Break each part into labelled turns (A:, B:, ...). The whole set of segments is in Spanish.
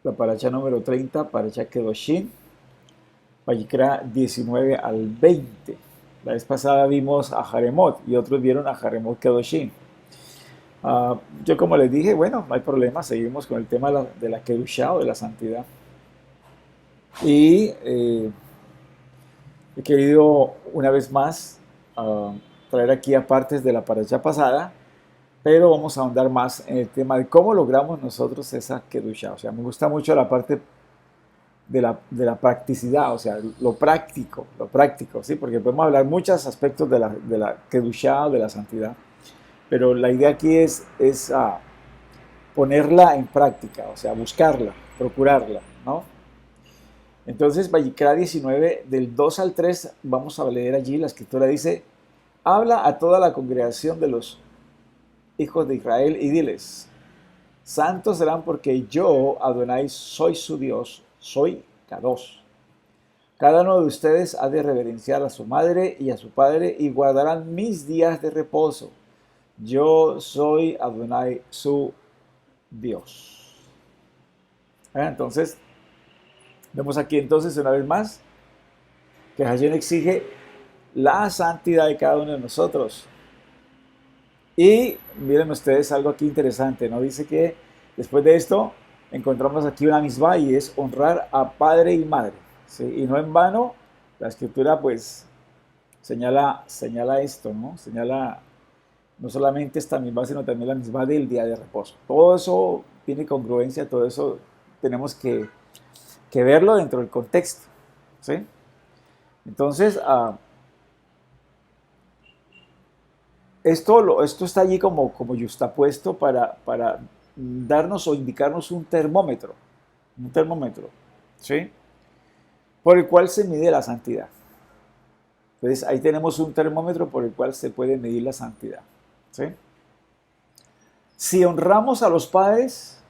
A: la paracha número 30, paracha Kedoshim, Vayikra 19 al 20. La vez pasada vimos a Jaremot y otros vieron a Jaremot Kedoshim. Yo como les dije, bueno, no hay problema, seguimos con el tema de la Kedushá o de la santidad. Y he querido una vez más uh, traer aquí apartes de la paracha pasada, pero vamos a ahondar más en el tema de cómo logramos nosotros esa Kedushá. O sea, me gusta mucho la parte de la practicidad, o sea, lo práctico, ¿sí? Porque podemos hablar muchos aspectos de la Kedushá o de la santidad, pero la idea aquí es ponerla en práctica, o sea, buscarla, procurarla, ¿no? Entonces, Vayikra 19, del 2 al 3, vamos a leer allí, la escritura dice, habla a toda la congregación de los hijos de Israel y diles, santos serán porque yo, Adonai, soy su Dios, soy Kadosh. Cada uno de ustedes ha de reverenciar a su madre y a su padre y guardarán mis días de reposo. Yo soy Adonai, su Dios. Entonces, vemos aquí entonces una vez más que Hashem exige la santidad de cada uno de nosotros. Y miren ustedes algo aquí interesante, ¿no? Dice que después de esto encontramos aquí una misma y es honrar a padre y madre, ¿sí? Y no en vano, la escritura pues señala esto, ¿no? Señala no solamente esta misma, sino también la misma del día de reposo. Todo eso tiene congruencia, todo eso tenemos que verlo dentro del contexto, ¿sí? Entonces, esto está allí como yuxtapuesto para darnos o indicarnos un termómetro, ¿sí? Por el cual se mide la santidad. Entonces ahí tenemos un termómetro por el cual se puede medir la santidad, ¿sí? Si honramos a los padres,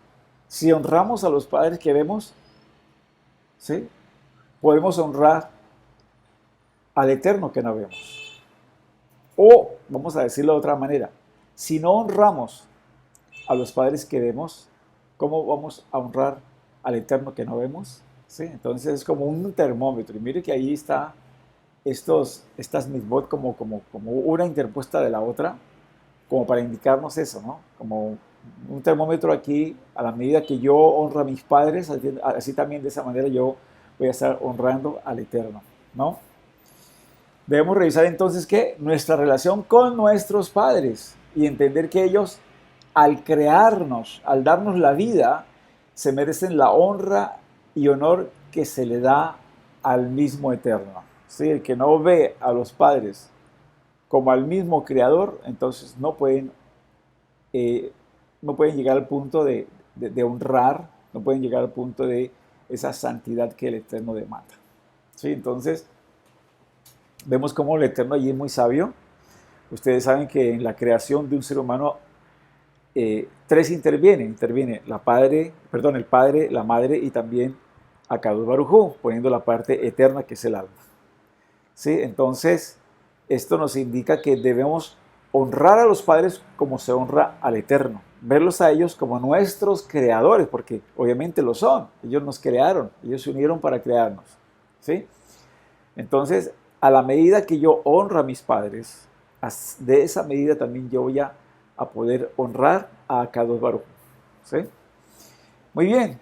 A: si honramos a los padres que vemos, ¿sí? Podemos honrar al Eterno que no vemos. O, vamos a decirlo de otra manera, si no honramos a los padres que vemos, ¿cómo vamos a honrar al Eterno que no vemos? ¿Sí? Entonces es como un termómetro. Y mire que ahí está estas misbot como una interpuesta de la otra, como para indicarnos eso, ¿no? Como un termómetro aquí, a la medida que yo honro a mis padres, así también de esa manera yo voy a estar honrando al Eterno, ¿no? Debemos revisar entonces que nuestra relación con nuestros padres y entender que ellos, al crearnos, al darnos la vida, se merecen la honra y honor que se le da al mismo Eterno. ¿Sí? El que no ve a los padres como al mismo Creador, entonces eh, no pueden llegar al punto de honrar, no pueden llegar al punto de esa santidad que el Eterno demanda. ¿Sí? Entonces, vemos cómo el Eterno allí es muy sabio. Ustedes saben que en la creación de un ser humano tres intervienen. Interviene el padre, la madre y también Akadosh Baruj Hu, poniendo la parte eterna que es el alma. ¿Sí? Entonces, esto nos indica que debemos honrar a los padres como se honra al Eterno. Verlos a ellos como nuestros creadores, porque obviamente lo son. Ellos nos crearon, ellos se unieron para crearnos. ¿Sí? Entonces, a la medida que yo honro a mis padres, de esa medida también yo voy a poder honrar a Kadosh Baruj. ¿Sí? Muy bien.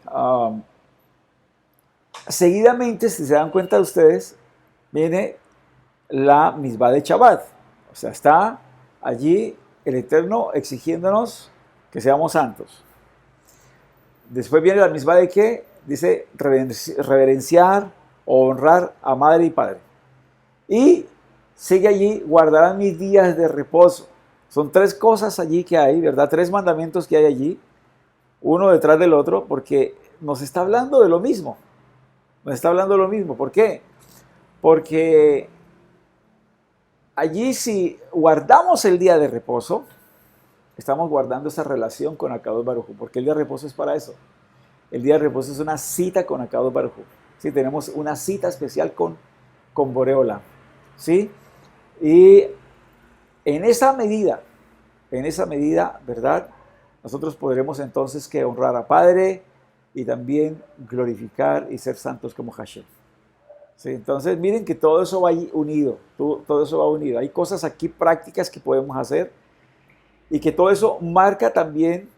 A: Seguidamente, si se dan cuenta ustedes, viene la misma de Shabbat. O sea, está allí el Eterno exigiéndonos que seamos santos. Después viene la misma de que dice reverenciar o honrar a madre y padre. Y sigue allí, guardarán mis días de reposo. Son tres cosas allí que hay, ¿verdad? Tres mandamientos que hay allí, uno detrás del otro, porque nos está hablando de lo mismo. Nos está hablando de lo mismo. ¿Por qué? Porque allí si guardamos el día de reposo, estamos guardando esa relación con Akadosh Baruj Hu, porque el día de reposo es para eso. El día de reposo es una cita con Akadosh Baruj Hu. ¿Sí? Tenemos una cita especial con Boreola. ¿Sí? Y en esa medida, ¿verdad? Nosotros podremos entonces que honrar a padre, y también glorificar y ser santos como Hashem. ¿Sí? Entonces miren que todo eso va unido, todo eso va unido. Hay cosas aquí prácticas que podemos hacer y que todo eso marca también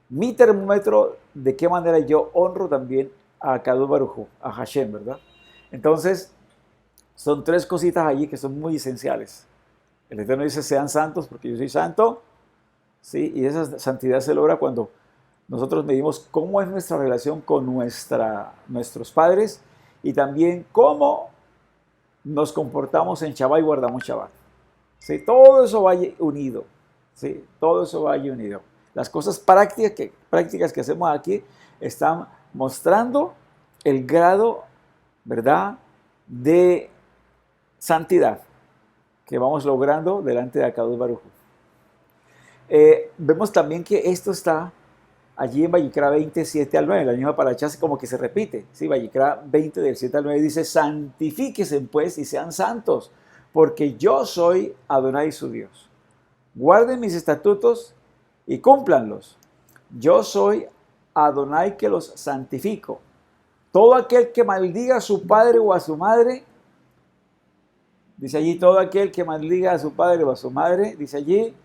A: mi termómetro de qué manera yo honro también a Kadosh Baruj Hu, a Hashem, ¿verdad? Entonces, son tres cositas allí que son muy esenciales. El Eterno dice, sean santos porque yo soy santo, ¿sí? Y esa santidad se logra cuando nosotros medimos cómo es nuestra relación con nuestros padres y también cómo nos comportamos en Shabbat y guardamos Shabbat. ¿Sí? Todo eso va unido. ¿Sí? Todo eso va unido. Las cosas prácticas que hacemos aquí están mostrando el grado, ¿verdad?, de santidad que vamos logrando delante de Akadosh Baruj Hu. Vemos también que esto está allí en Vayikra 27 al 9, la misma paracha como que se repite. ¿Sí? Vayikra 20 del 7 al 9 dice, santifíquense pues y sean santos, porque yo soy Adonai su Dios. Guarden mis estatutos y cúmplanlos. Yo soy Adonai que los santifico. Todo aquel que maldiga a su padre o a su madre, dice allí, todo aquel que maldiga a su padre o a su madre, dice allí,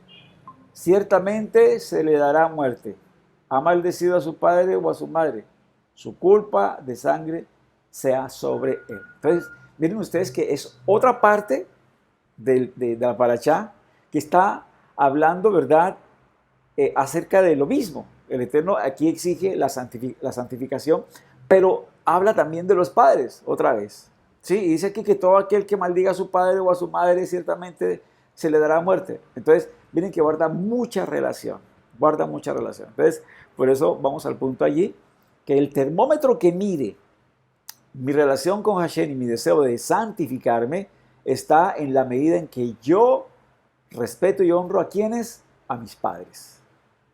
A: ciertamente se le dará muerte. Ha maldecido a su padre o a su madre. Su culpa de sangre sea sobre él. Entonces, miren ustedes que es otra parte de la parashá que está hablando, ¿verdad?, acerca de lo mismo. El Eterno aquí exige la santificación, pero habla también de los padres, otra vez. ¿Sí? Y dice aquí que todo aquel que maldiga a su padre o a su madre, ciertamente se le dará muerte. Entonces, miren que guarda mucha relación. Guarda mucha relación. Entonces, por eso vamos al punto allí, que el termómetro que mide mi relación con Hashem y mi deseo de santificarme está en la medida en que yo respeto y honro a quienes, a mis padres,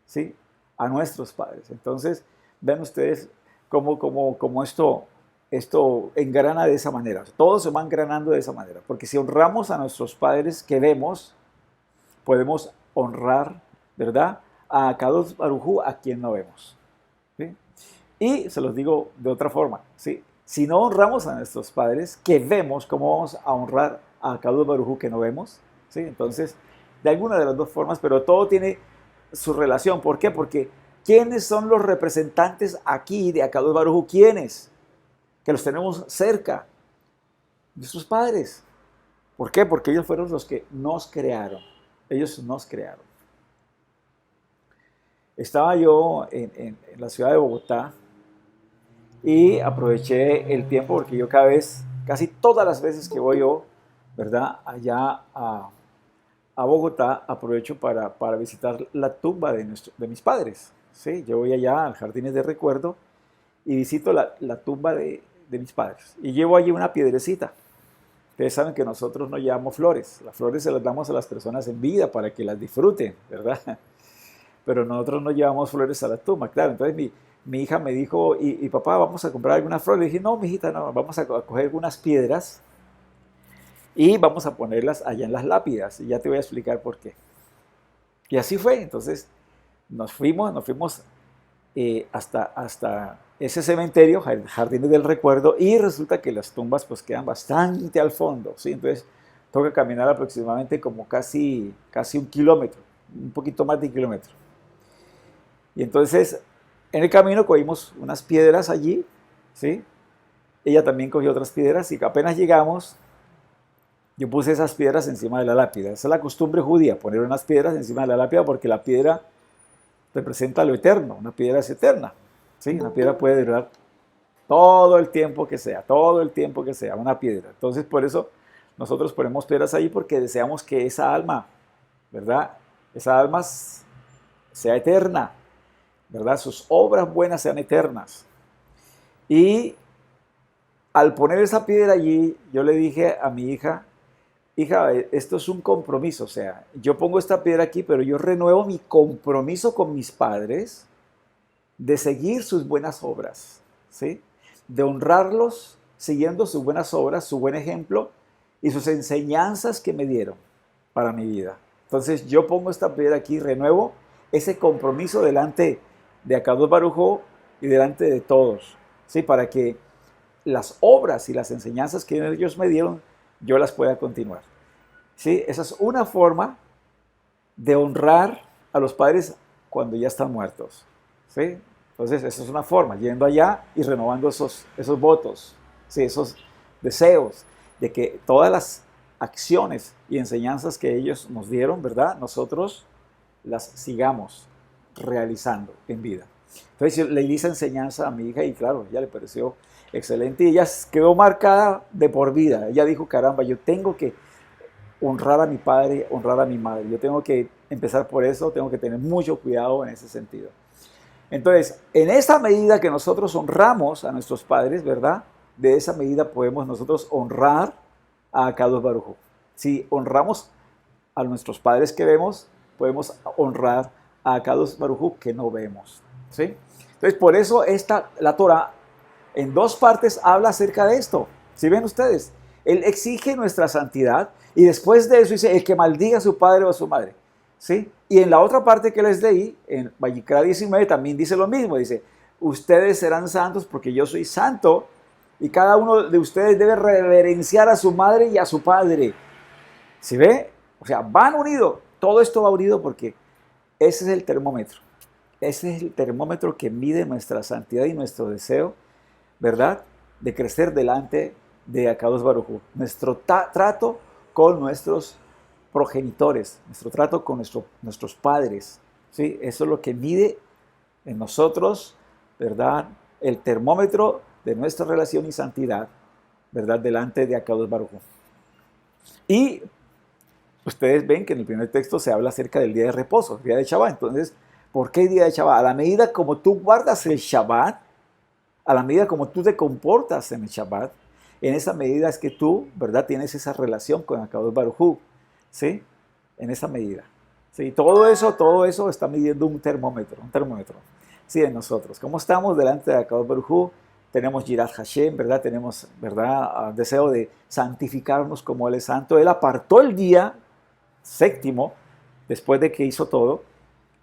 A: ¿sí? A nuestros padres. Entonces, ven ustedes cómo esto engrana de esa manera. Todo se va engranando de esa manera. Porque si honramos a nuestros padres que vemos, podemos honrar, ¿verdad?, a Kadosh Baruj Hu, a quien no vemos. ¿Sí? Y se los digo de otra forma, ¿sí? Si no honramos a nuestros padres que vemos, ¿cómo vamos a honrar a Kadosh Baruj Hu que no vemos? ¿Sí? Entonces, de alguna de las dos formas, pero todo tiene su relación. ¿Por qué? Porque ¿quiénes son los representantes aquí de Akadosh Baruj Hu? ¿Quiénes? Que los tenemos cerca. Nuestros padres. ¿Por qué? Porque ellos fueron los que nos crearon. Ellos nos crearon. Estaba yo en la ciudad de Bogotá y aproveché el tiempo porque yo casi todas las veces que voy yo, ¿verdad?, allá a Bogotá, aprovecho para visitar la tumba de mis padres. ¿Sí? Yo voy allá al Jardines de Recuerdo y visito la tumba de mis padres. Y llevo allí una piedrecita. Ustedes saben que nosotros no llevamos flores. Las flores se las damos a las personas en vida para que las disfruten, ¿verdad? Pero nosotros no llevamos flores a la tumba, claro. Entonces mi hija me dijo, y papá, vamos a comprar algunas flores. Le dije, no, mijita, no, vamos a coger algunas piedras y vamos a ponerlas allá en las lápidas. Y ya te voy a explicar por qué. Y así fue. Entonces nos fuimos hasta ese cementerio, Jardines del Recuerdo, y resulta que las tumbas pues quedan bastante al fondo, ¿sí? Entonces toca caminar aproximadamente como casi 1 kilómetro, un poquito más de 1 kilómetro. Y entonces en el camino cogimos unas piedras allí, ¿sí? Ella también cogió otras piedras y apenas llegamos, yo puse esas piedras encima de la lápida. Esa es la costumbre judía, poner unas piedras encima de la lápida porque la piedra representa lo eterno, una piedra es eterna, ¿sí? Una piedra puede durar todo el tiempo que sea, una piedra. Entonces por eso nosotros ponemos piedras ahí porque deseamos que esa alma, ¿verdad?, esa alma sea eterna, ¿verdad?, sus obras buenas sean eternas. Y al poner esa piedra allí, yo le dije a mi hija, hija, esto es un compromiso, o sea, yo pongo esta piedra aquí, pero yo renuevo mi compromiso con mis padres de seguir sus buenas obras, ¿sí? De honrarlos siguiendo sus buenas obras, su buen ejemplo y sus enseñanzas que me dieron para mi vida. Entonces yo pongo esta piedra aquí, renuevo ese compromiso delante de Akadosh Baruj Hu y delante de todos, ¿sí? Para que las obras y las enseñanzas que ellos me dieron, yo las pueda continuar. ¿Sí? Esa es una forma de honrar a los padres cuando ya están muertos. ¿Sí? Entonces, esa es una forma, yendo allá y renovando esos votos, ¿sí? Esos deseos de que todas las acciones y enseñanzas que ellos nos dieron, ¿verdad? Nosotros las sigamos realizando en vida. Entonces yo le di esa enseñanza a mi hija y claro, ya le pareció excelente y ella quedó marcada de por vida. Ella dijo, caramba, yo tengo que honrar a mi padre, honrar a mi madre. Yo tengo que empezar por eso, tengo que tener mucho cuidado en ese sentido. Entonces, en esa medida que nosotros honramos a nuestros padres, ¿verdad? De esa medida podemos nosotros honrar a Akadosh Baruj Hu. Si honramos a nuestros padres que vemos, podemos honrar a Akadosh Baruj Hu que no vemos. ¿Sí? Entonces, por eso la Torah en dos partes habla acerca de esto. ¿Sí ven ustedes? Él exige nuestra santidad y después de eso dice, el que maldiga a su padre o a su madre. ¿Sí? Y en la otra parte que les leí, en Vayikra 19, también dice lo mismo. Dice, ustedes serán santos porque yo soy santo y cada uno de ustedes debe reverenciar a su madre y a su padre. ¿Sí ve? O sea, van unidos. Todo esto va unido porque ese es el termómetro. Ese es el termómetro que mide nuestra santidad y nuestro deseo, ¿verdad? De crecer delante de Akadosh Baruj Hu. Nuestro trato con nuestros progenitores, nuestro trato con nuestros padres, ¿sí? Eso es lo que mide en nosotros, ¿verdad? El termómetro de nuestra relación y santidad, ¿verdad? Delante de Akadosh Baruj Hu. Y ustedes ven que en el primer texto se habla acerca del día de reposo, día de Shabbat. Entonces, ¿por qué día de Shabbat? A la medida como tú guardas el Shabbat, a la medida como tú te comportas en el Shabbat, en esa medida es que tú, ¿verdad? Tienes esa relación con Akadosh Baruj Hu, ¿sí? En esa medida. ¿Sí? Todo eso está midiendo un termómetro, ¿sí? En nosotros. ¿Cómo estamos delante de Akadosh Baruj Hu? Tenemos Yirat Hashem, ¿verdad? Tenemos, ¿verdad? Deseo de santificarnos como Él es santo. Él apartó el día séptimo, después de que hizo todo,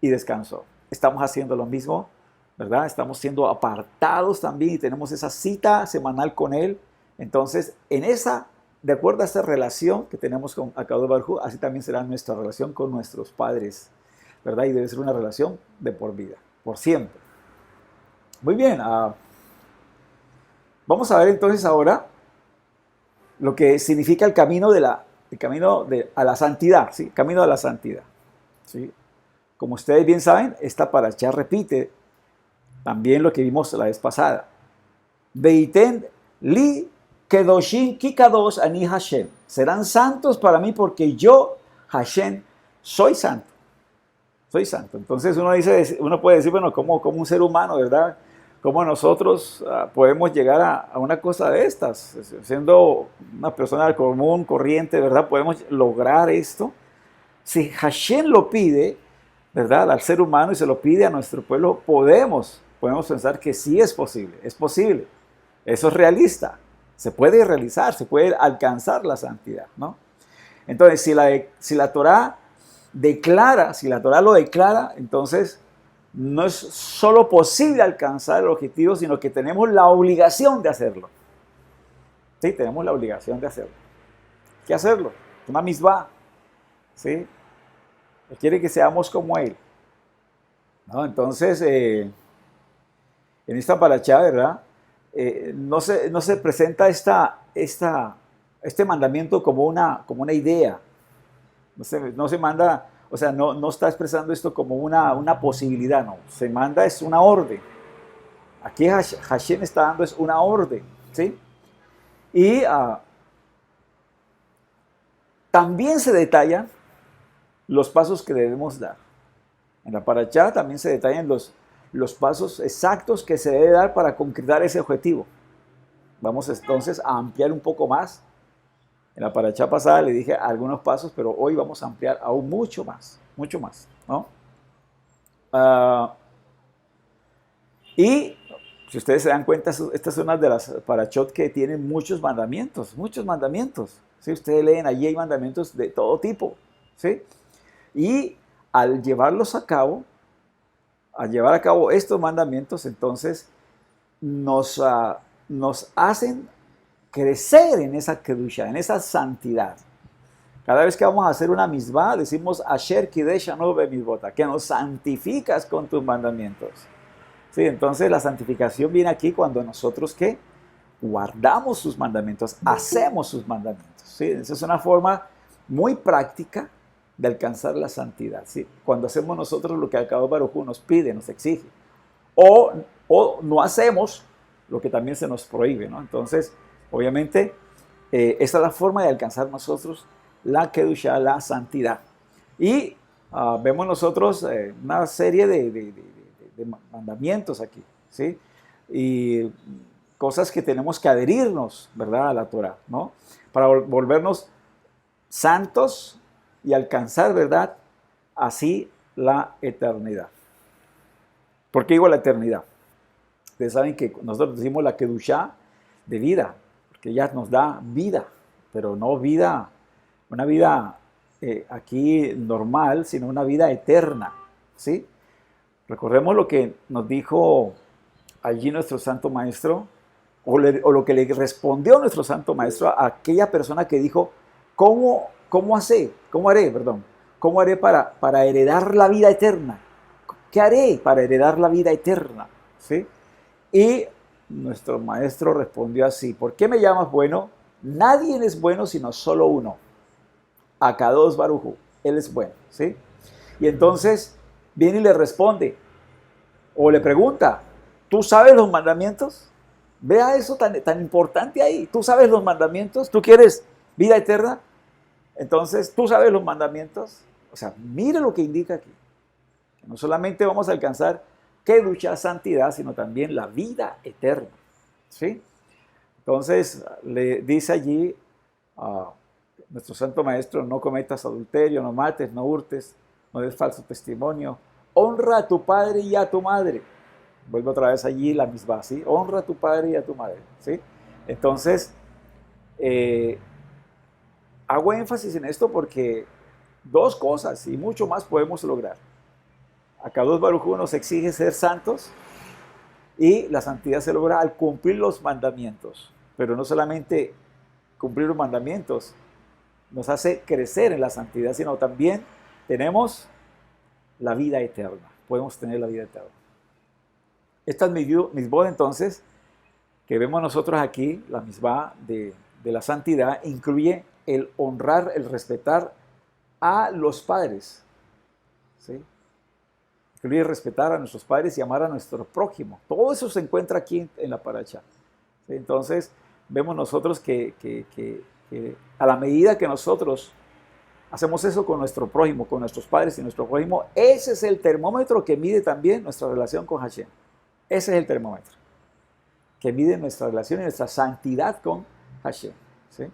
A: y descansó. Estamos haciendo lo mismo, ¿verdad? Estamos siendo apartados también y tenemos esa cita semanal con Él. Entonces, de acuerdo a esta relación que tenemos con Akadosh Baruj Hu, así también será nuestra relación con nuestros padres, ¿verdad? Y debe ser una relación de por vida, por siempre. Muy bien, vamos a ver entonces ahora lo que significa el camino a la santidad, ¿sí? Camino a la santidad, ¿sí? Como ustedes bien saben, esta parashá repite también lo que vimos la vez pasada. Veiten li kedoshim ki kadosh ani Hashem. Serán santos para mí porque yo, Hashem, soy santo. Soy santo. Entonces uno puede decir, bueno, como un ser humano, ¿verdad? ¿Cómo nosotros podemos llegar a una cosa de estas? Siendo una persona común, corriente, ¿verdad? ¿Podemos lograr esto? Si Hashem lo pide, ¿verdad? Al ser humano y se lo pide a nuestro pueblo, podemos pensar que sí es posible, eso es realista, se puede realizar, se puede alcanzar la santidad, ¿no? Entonces, si la Torah lo declara, entonces no es solo posible alcanzar el objetivo, sino que tenemos la obligación de hacerlo. Sí, tenemos la obligación de hacerlo. ¿Qué hacerlo? Una misbah, ¿sí? Él quiere que seamos como Él, ¿no? Entonces, en esta parashá, ¿verdad? No se presenta este mandamiento como una idea. No se manda, o sea, no está expresando esto como una posibilidad, no. Se manda es una orden. Aquí Hashem está dando es una orden, ¿sí? Y también se detallan los pasos que debemos dar. En la parashá también se detallan los pasos exactos que se debe dar para concretar ese objetivo. Vamos entonces a ampliar un poco más. En la parashá pasada le dije algunos pasos, pero hoy vamos a ampliar aún mucho más, ¿no? Y si ustedes se dan cuenta, estas son unas de las parashot que tienen muchos mandamientos, ¿sí? Ustedes leen, allí hay mandamientos de todo tipo, ¿sí? Y al llevarlos a cabo, al llevar a cabo estos mandamientos, entonces nos hacen crecer en esa kedusha, en esa santidad. Cada vez que vamos a hacer una misvá, decimos Asher Kidesh Anu B'Mitzvot, que nos santificas con tus mandamientos. Sí, entonces la santificación viene aquí cuando nosotros ¿qué? Guardamos sus mandamientos, hacemos sus mandamientos. ¿Sí? Esa es una forma muy práctica de alcanzar la santidad. ¿Sí? Cuando hacemos nosotros lo que Akadosh Baruj Hu nos pide, nos exige. O no hacemos lo que también se nos prohíbe, ¿no? Entonces, obviamente, esa es la forma de alcanzar nosotros la Kedusha, la santidad. Y vemos nosotros una serie de mandamientos aquí, ¿sí? Y cosas que tenemos que adherirnos, ¿verdad?, a la Torah, ¿no? Para volvernos santos y alcanzar, ¿verdad?, así la eternidad. ¿Por qué digo la eternidad? Ustedes saben que nosotros decimos la Kedushá de vida, porque ella nos da vida, pero no vida, una vida aquí normal, sino una vida eterna, ¿sí? Recordemos lo que nos dijo allí nuestro Santo Maestro, o lo que le respondió nuestro Santo Maestro a aquella persona que dijo, ¿cómo haré para heredar la vida eterna? ¿Qué haré para heredar la vida eterna? ¿Sí? Y nuestro maestro respondió así, ¿por qué me llamas bueno? Nadie es bueno sino solo uno, Akadosh Baruj Hu, Él es bueno, ¿sí? Y entonces viene y le responde, o le pregunta, ¿tú sabes los mandamientos? Vea eso tan importante ahí, ¿tú sabes los mandamientos? ¿Tú quieres vida eterna? Entonces, ¿tú sabes los mandamientos? O sea, mire lo que indica aquí. No solamente vamos a alcanzar Kedusha, santidad, sino también la vida eterna. ¿Sí? Entonces, le dice allí a nuestro Santo Maestro, no cometas adulterio, no mates, no hurtes, no des falso testimonio, honra a tu padre y a tu madre. Vuelve otra vez allí la misma, ¿sí? Honra a tu padre y a tu madre, ¿sí? Entonces, hago énfasis en esto porque dos cosas y mucho más podemos lograr. Akadosh Baruj Hu nos exige ser santos y la santidad se logra al cumplir los mandamientos. Pero no solamente cumplir los mandamientos nos hace crecer en la santidad, sino también tenemos la vida eterna. Podemos tener la vida eterna. Estas misbot entonces, que vemos nosotros aquí, la misbah de la santidad, incluye el honrar, el respetar a los padres. ¿Sí? Incluye respetar a nuestros padres y amar a nuestro prójimo. Todo eso se encuentra aquí en la paracha. ¿Sí? Entonces, vemos nosotros que a la medida que nosotros hacemos eso con nuestro prójimo, con nuestros padres y nuestro prójimo, ese es el termómetro que mide también nuestra relación con Hashem. Ese es el termómetro que mide nuestra relación y nuestra santidad con Hashem. ¿Sí?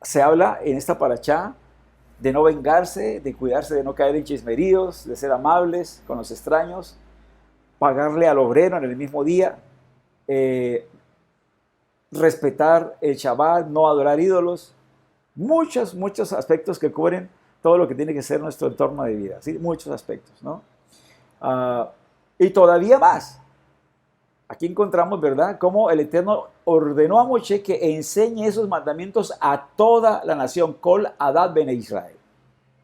A: Se habla en esta paracha de no vengarse, de cuidarse de no caer en chismeríos, de ser amables con los extraños, pagarle al obrero en el mismo día, respetar el Shabbat, no adorar ídolos, muchos aspectos que cubren todo lo que tiene que ser nuestro entorno de vida, ¿sí? Muchos aspectos, ¿no? Y todavía más. Aquí encontramos, ¿verdad?, cómo el Eterno ordenó a Moshe que enseñe esos mandamientos a toda la nación, Kol Adad Bene Israel.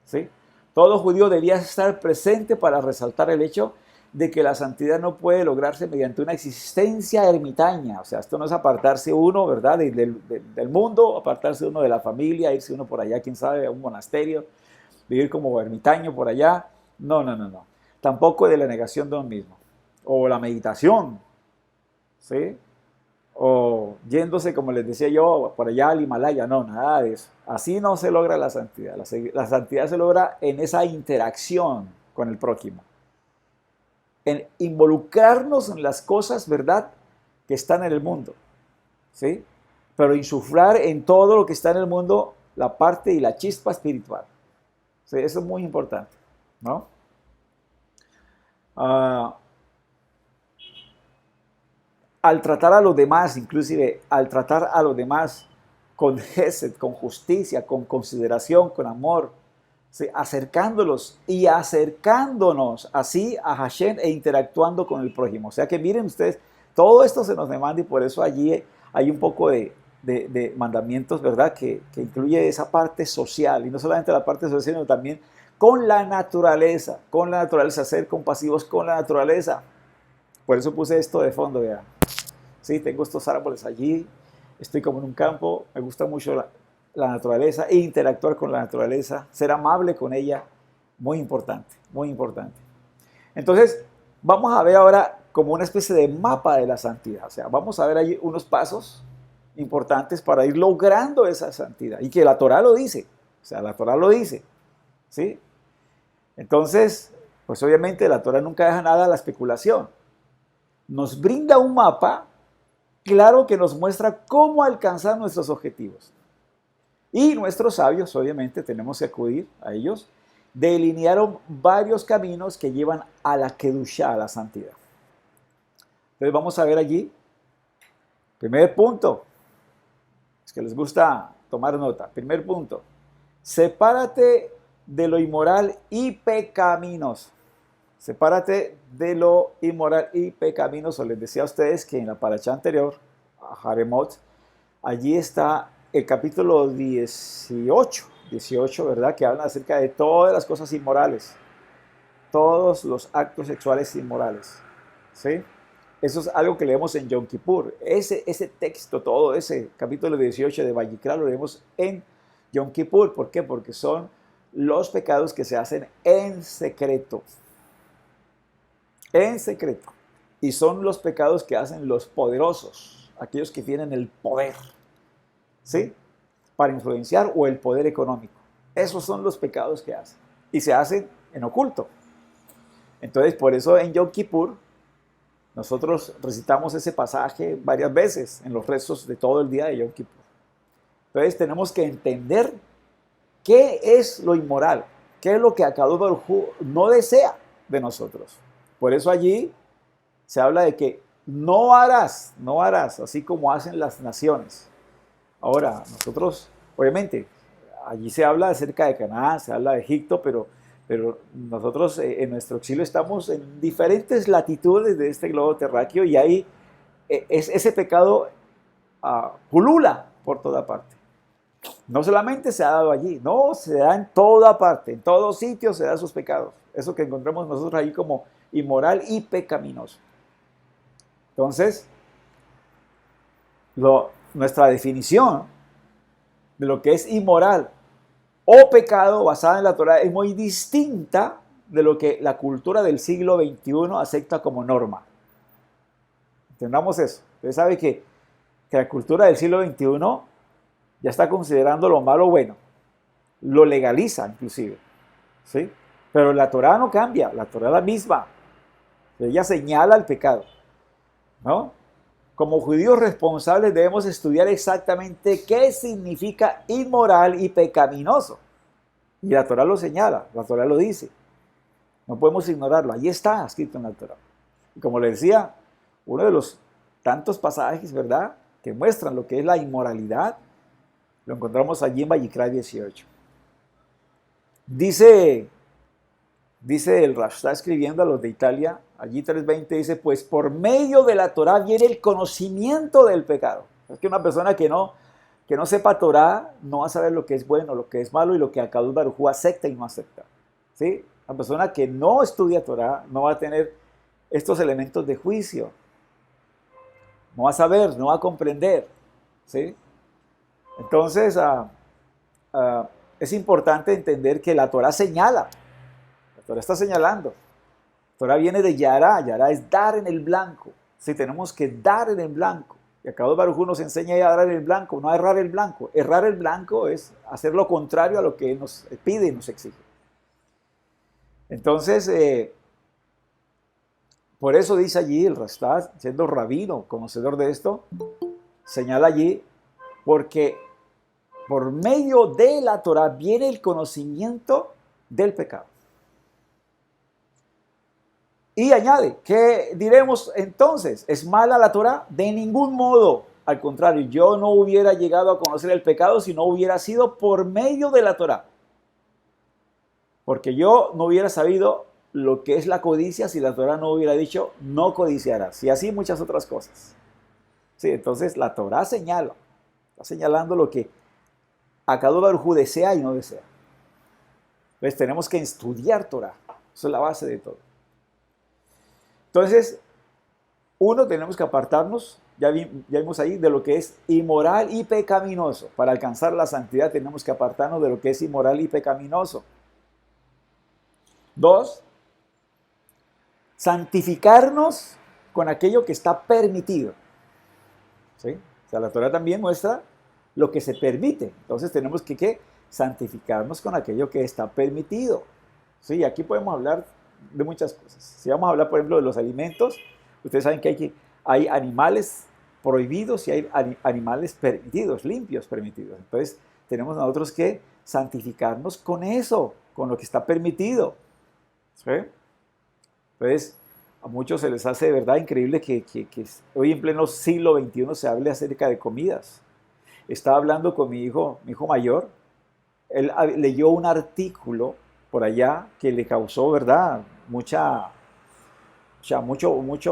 A: ¿Sí? Todo judío debía estar presente para resaltar el hecho de que la santidad no puede lograrse mediante una existencia ermitaña. O sea, esto no es apartarse uno, ¿verdad?, del mundo, apartarse uno de la familia, irse uno por allá, quién sabe, a un monasterio, vivir como ermitaño por allá. No. Tampoco de la negación de uno mismo. O la meditación, ¿sí? O yéndose, como les decía yo, por allá al Himalaya. No, nada de eso. Así no se logra la santidad. La santidad se logra en esa interacción con el prójimo. En involucrarnos en las cosas, ¿verdad?, que están en el mundo. ¿Sí? Pero insuflar en todo lo que está en el mundo la parte y la chispa espiritual. ¿Sí? Eso es muy importante, ¿no? Al tratar a los demás, inclusive al tratar a los demás con gesed, con justicia, con consideración, con amor, ¿sí? Acercándolos y acercándonos así a Hashem e interactuando con el prójimo. O sea que miren ustedes, todo esto se nos demanda y por eso allí hay un poco de mandamientos, ¿verdad? Que incluye esa parte social y no solamente la parte social, sino también con la naturaleza, ser compasivos con la naturaleza. Por eso puse esto de fondo, vean. Sí, tengo estos árboles allí, estoy como en un campo, me gusta mucho la naturaleza e interactuar con la naturaleza, ser amable con ella, muy importante, muy importante. Entonces, vamos a ver ahora como una especie de mapa de la santidad, o sea, vamos a ver allí unos pasos importantes para ir logrando esa santidad y que la Torah lo dice, o sea, la Torah lo dice, ¿sí? Entonces, pues obviamente la Torah nunca deja nada a la especulación. Nos brinda un mapa claro que nos muestra cómo alcanzar nuestros objetivos. Y nuestros sabios, obviamente, tenemos que acudir a ellos, delinearon varios caminos que llevan a la Kedushá, a la santidad. Entonces vamos a ver allí, primer punto, es que les gusta tomar nota, primer punto, sepárate de lo inmoral y pecaminoso. Sepárate de lo inmoral y pecaminoso. Les decía a ustedes que en la parashá anterior, a Haremot, allí está el capítulo 18, ¿verdad? Que habla acerca de todas las cosas inmorales, todos los actos sexuales inmorales, ¿sí? Eso es algo que leemos en Yom Kippur. Ese texto, todo ese capítulo 18 de Vayikra lo leemos en Yom Kippur. ¿Por qué? Porque son los pecados que se hacen en secreto. En secreto. Y son los pecados que hacen los poderosos, aquellos que tienen el poder, ¿sí? Para influenciar o el poder económico. Esos son los pecados que hacen. Y se hacen en oculto. Entonces, por eso en Yom Kippur, nosotros recitamos ese pasaje varias veces en los rezos de todo el día de Yom Kippur. Entonces, tenemos que entender qué es lo inmoral, qué es lo que Akadosh Baruj Hu no desea de nosotros. Por eso allí se habla de que no harás, así como hacen las naciones. Ahora, nosotros, obviamente, allí se habla acerca de Canaán, se habla de Egipto, pero nosotros en nuestro exilio estamos en diferentes latitudes de este globo terráqueo y ahí ese pecado pulula por toda parte. No solamente se ha dado allí, no, se da en toda parte, en todos sitios se dan sus pecados. Eso que encontramos nosotros ahí como inmoral y pecaminoso. Entonces, nuestra definición de lo que es inmoral o pecado basada en la Torah es muy distinta de lo que la cultura del siglo XXI acepta como norma. Entendamos eso. Usted sabe que la cultura del siglo XXI ya está considerando lo malo bueno, lo legaliza inclusive, ¿sí? Pero la Torah no cambia, la Torah es la misma. Ella señala el pecado, ¿no? Como judíos responsables debemos estudiar exactamente qué significa inmoral y pecaminoso. Y la Torah lo señala, la Torah lo dice. No podemos ignorarlo, ahí está escrito en la Torah. Y como les decía, uno de los tantos pasajes, ¿verdad?, que muestran lo que es la inmoralidad, lo encontramos allí en Vayikra 18. Dice el Rash, está escribiendo a los de Italia, allí 3:20 dice, pues por medio de la Torah viene el conocimiento del pecado. Es que una persona que no sepa Torah no va a saber lo que es bueno, lo que es malo y lo que Akadosh Baruj Hu acepta y no acepta. ¿Sí? Una persona que no estudia Torah no va a tener estos elementos de juicio. No va a saber, no va a comprender. ¿Sí? Entonces, es importante entender que la Torah señala. La Torah está señalando. La Torah viene de Yará. Yará es dar en el blanco. Sí, tenemos que dar en el blanco. Y Akadosh Baruj Hu nos enseña a dar en el blanco, no a errar el blanco. Errar el blanco es hacer lo contrario a lo que nos pide y nos exige. Entonces, por eso dice allí el Rastad, siendo rabino, conocedor de esto, señala allí, porque por medio de la Torah viene el conocimiento del pecado. Y añade, ¿qué diremos entonces? ¿Es mala la Torah? De ningún modo. Al contrario, yo no hubiera llegado a conocer el pecado si no hubiera sido por medio de la Torah. Porque yo no hubiera sabido lo que es la codicia si la Torah no hubiera dicho no codiciarás. Y así muchas otras cosas. Sí, entonces la Torah señala, está señalando lo que Akadosh Baruj Hu desea y no desea. Entonces tenemos que estudiar Torah. Eso es la base de todo. Entonces, uno, tenemos que apartarnos, ya vimos ahí, de lo que es inmoral y pecaminoso. Para alcanzar la santidad tenemos que apartarnos de lo que es inmoral y pecaminoso. 2, santificarnos con aquello que está permitido. ¿Sí? O sea, la Torah también muestra lo que se permite. Entonces tenemos que ¿qué? Santificarnos con aquello que está permitido. ¿Sí? Aquí podemos hablar de muchas cosas. Si vamos a hablar, por ejemplo, de los alimentos, ustedes saben que hay animales prohibidos y hay animales permitidos, limpios permitidos. Entonces tenemos nosotros que santificarnos con eso, con lo que está permitido. ¿Sí? Entonces, a muchos se les hace de verdad increíble que hoy en pleno siglo XXI se hable acerca de comidas. Estaba hablando con mi hijo mayor. Él leyó un artículo por allá que le causó, ¿verdad?, mucho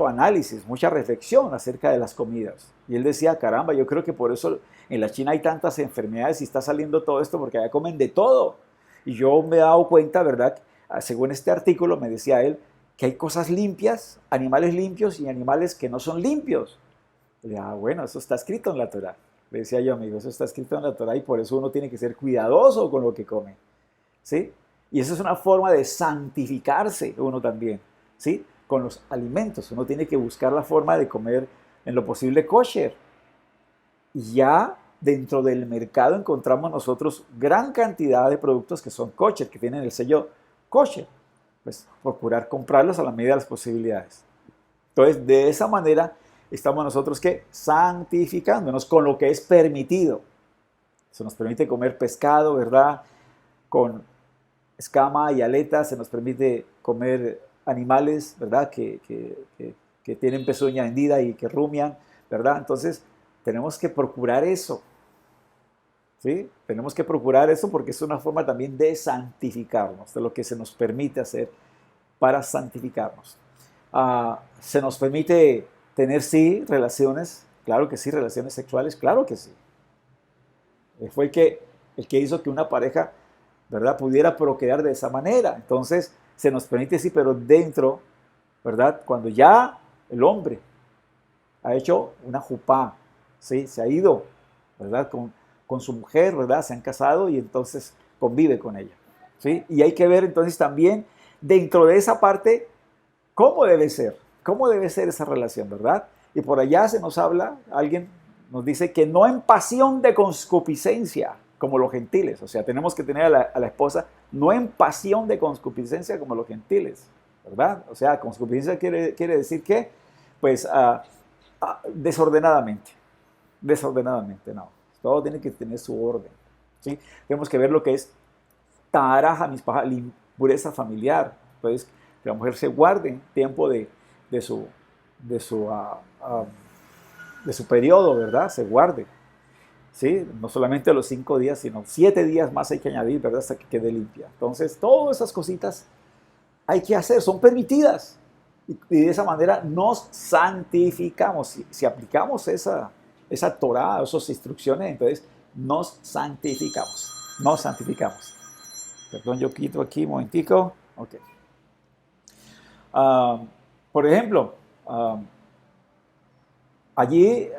A: análisis, mucha reflexión acerca de las comidas. Y él decía, caramba, yo creo que por eso en la China hay tantas enfermedades y está saliendo todo esto, porque allá comen de todo. Y yo me he dado cuenta, ¿verdad?, según este artículo me decía él, que hay cosas limpias, animales limpios y animales que no son limpios. Le dije, bueno, eso está escrito en la Torah. Le decía yo, amigo, eso está escrito en la Torah y por eso uno tiene que ser cuidadoso con lo que come. ¿Sí? Y eso es una forma de santificarse uno también. ¿Sí? Con los alimentos. Uno tiene que buscar la forma de comer en lo posible kosher. Y ya dentro del mercado encontramos nosotros gran cantidad de productos que son kosher, que tienen el sello kosher. Pues procurar comprarlos a la medida de las posibilidades. Entonces, de esa manera estamos nosotros ¿qué? Santificándonos con lo que es permitido. Se nos permite comer pescado, ¿verdad?, con escama y aletas. Se nos permite comer animales, ¿verdad?, que tienen pezuña hendida y que rumian, ¿verdad? Entonces, tenemos que procurar eso. ¿Sí? Tenemos que procurar eso porque es una forma también de santificarnos, de lo que se nos permite hacer para santificarnos. ¿Se nos permite tener, sí, relaciones? Claro que sí, relaciones sexuales, claro que sí. Fue el que hizo que una pareja, ¿verdad?, pudiera procrear de esa manera. Entonces, se nos permite, sí, pero dentro, ¿verdad?, cuando ya el hombre ha hecho una jupá, ¿sí?, se ha ido, ¿verdad?, con su mujer, ¿verdad?, se han casado y entonces convive con ella, ¿sí? Y hay que ver entonces también dentro de esa parte cómo debe ser esa relación, ¿verdad? Y por allá se nos habla, alguien nos dice que no en pasión de concupiscencia como los gentiles, o sea, tenemos que tener a la esposa no en pasión de concupiscencia como los gentiles, ¿verdad? O sea, concupiscencia quiere decir que, pues, desordenadamente, no. Todo tiene que tener su orden, ¿sí? Tenemos que ver lo que es tahara hamispajá, la pureza familiar. Entonces, que la mujer se guarde tiempo de su periodo, ¿verdad? Se guarde, ¿sí? No solamente los 5 días, sino 7 días más hay que añadir, ¿verdad?, hasta que quede limpia. Entonces, todas esas cositas hay que hacer, son permitidas. Y de esa manera nos santificamos. Si aplicamos esa Torah, esas instrucciones, entonces nos santificamos. Perdón, yo quito aquí un momentico. Ok. Por ejemplo, allí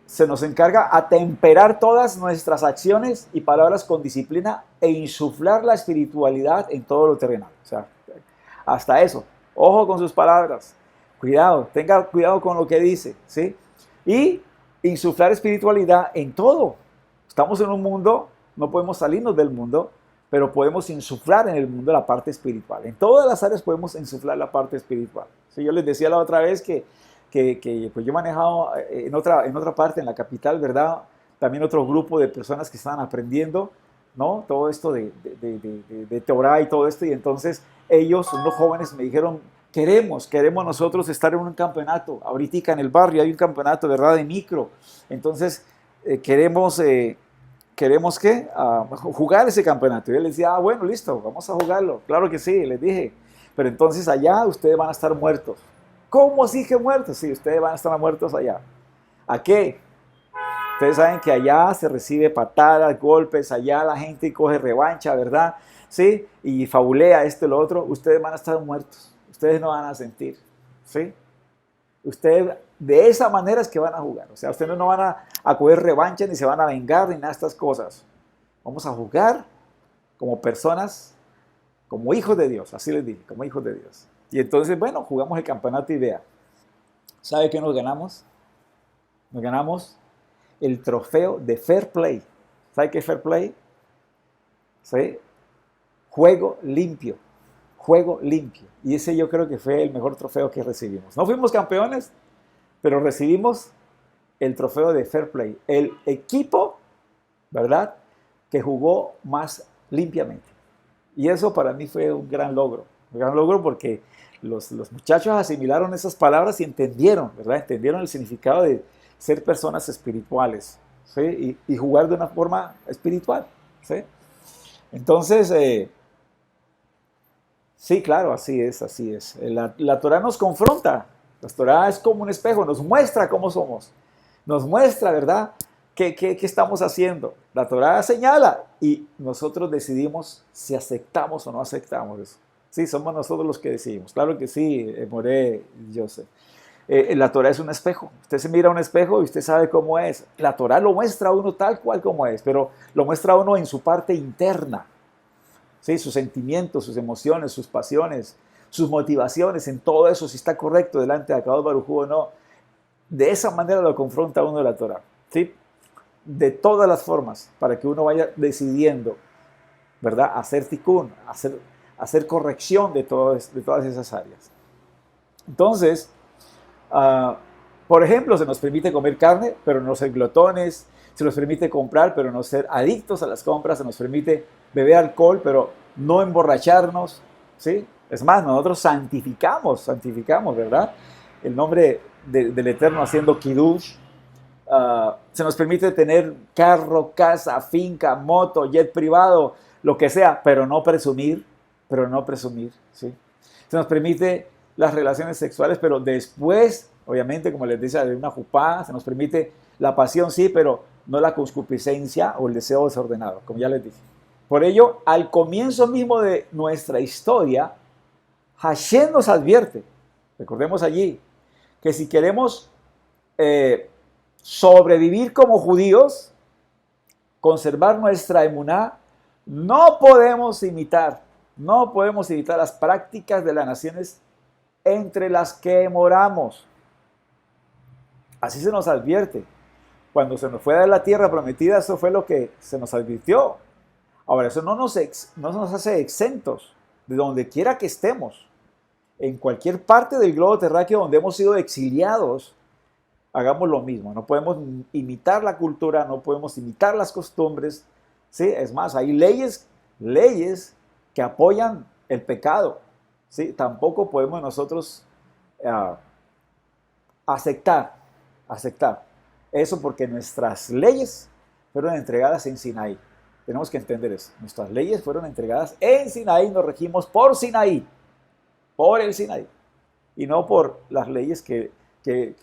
A: se nos encarga atemperar todas nuestras acciones y palabras con disciplina e insuflar la espiritualidad en todo lo terrenal. O sea, hasta eso. Ojo con sus palabras. Cuidado, tenga cuidado con lo que dice, ¿sí? Y insuflar espiritualidad en todo. Estamos en un mundo, no podemos salirnos del mundo, pero podemos insuflar en el mundo la parte espiritual. En todas las áreas podemos insuflar la parte espiritual. ¿Sí? Yo les decía la otra vez que pues yo he manejado en otra parte, en la capital, ¿verdad?, también otro grupo de personas que estaban aprendiendo, ¿no?, todo esto de Torah y todo esto, y entonces ellos, unos jóvenes, me dijeron, queremos nosotros estar en un campeonato, ahorita en el barrio hay un campeonato, ¿verdad?, de micro, entonces queremos queremos que jugar ese campeonato. Y él decía, bueno, listo, vamos a jugarlo. Claro que sí, les dije. Pero entonces allá ustedes van a estar muertos. ¿Cómo así que muertos? Sí, ustedes van a estar muertos allá. ¿A qué? Ustedes saben que allá se recibe patadas, golpes, allá la gente coge revancha, ¿verdad? ¿Sí? Y fabulea esto y lo otro. Ustedes van a estar muertos. Ustedes no van a sentir. ¿Sí? Ustedes de esa manera es que van a jugar. O sea, ustedes no van a coger revancha, ni se van a vengar, ni nada de estas cosas. Vamos a jugar como personas, como hijos de Dios. Así les dije, como hijos de Dios. Y entonces, bueno, jugamos el campeonato y vea. ¿Sabe qué nos ganamos? Nos ganamos el trofeo de Fair Play. ¿Sabe qué es Fair Play? ¿Sí? Juego limpio. Juego limpio. Y ese yo creo que fue el mejor trofeo que recibimos. No fuimos campeones, pero recibimos el trofeo de Fair Play. El equipo, ¿verdad?, que jugó más limpiamente. Y eso para mí fue un gran logro. Un gran logro porque los muchachos asimilaron esas palabras y entendieron, ¿verdad? Entendieron el significado de ser personas espirituales, ¿sí? Y jugar de una forma espiritual, ¿sí? Entonces, sí, claro, así es, así es. La Torah nos confronta. La Torah es como un espejo, nos muestra cómo somos. Nos muestra, ¿verdad?, qué estamos haciendo. La Torah señala y nosotros decidimos si aceptamos o no aceptamos eso. Sí, somos nosotros los que decidimos. Claro que sí, Moré y Joseph. La Torah es un espejo. Usted se mira a un espejo y usted sabe cómo es. La Torah lo muestra a uno tal cual como es, pero lo muestra a uno en su parte interna. ¿Sí? Sus sentimientos, sus emociones, sus pasiones, sus motivaciones, en todo eso, si está correcto delante de Akadosh Baruj Hu o no. De esa manera lo confronta uno de la Torah. ¿Sí? De todas las formas, para que uno vaya decidiendo, ¿verdad?, hacer tikkun, hacer corrección de todas esas áreas. Entonces, por ejemplo, se nos permite comer carne, pero no ser glotones, se nos permite comprar, pero no ser adictos a las compras, se nos permite beber alcohol, pero no emborracharnos, ¿sí? Es más, nosotros santificamos, ¿verdad?, el nombre del Eterno haciendo kiddush. Se nos permite tener carro, casa, finca, moto, jet privado, lo que sea, pero no presumir, ¿sí? Se nos permite las relaciones sexuales, pero después, obviamente, como les decía, de una jupá, se nos permite la pasión, sí, pero no la concupiscencia o el deseo desordenado, como ya les dije. Por ello, al comienzo mismo de nuestra historia, Hashem nos advierte, recordemos allí, que si queremos sobrevivir como judíos, conservar nuestra emuná, no podemos imitar las prácticas de las naciones entre las que moramos. Así se nos advierte. Cuando se nos fue a dar la tierra prometida, eso fue lo que se nos advirtió. Ahora, eso no nos hace exentos de donde quiera que estemos. En cualquier parte del globo terráqueo donde hemos sido exiliados, hagamos lo mismo. No podemos imitar la cultura, no podemos imitar las costumbres, ¿sí? Es más, hay leyes que apoyan el pecado, ¿sí? Tampoco podemos nosotros aceptar eso, porque nuestras leyes fueron entregadas en Sinaí. Tenemos que entender eso. Nuestras leyes fueron entregadas en Sinaí, nos regimos por Sinaí, por el Sinaí, y no por las leyes que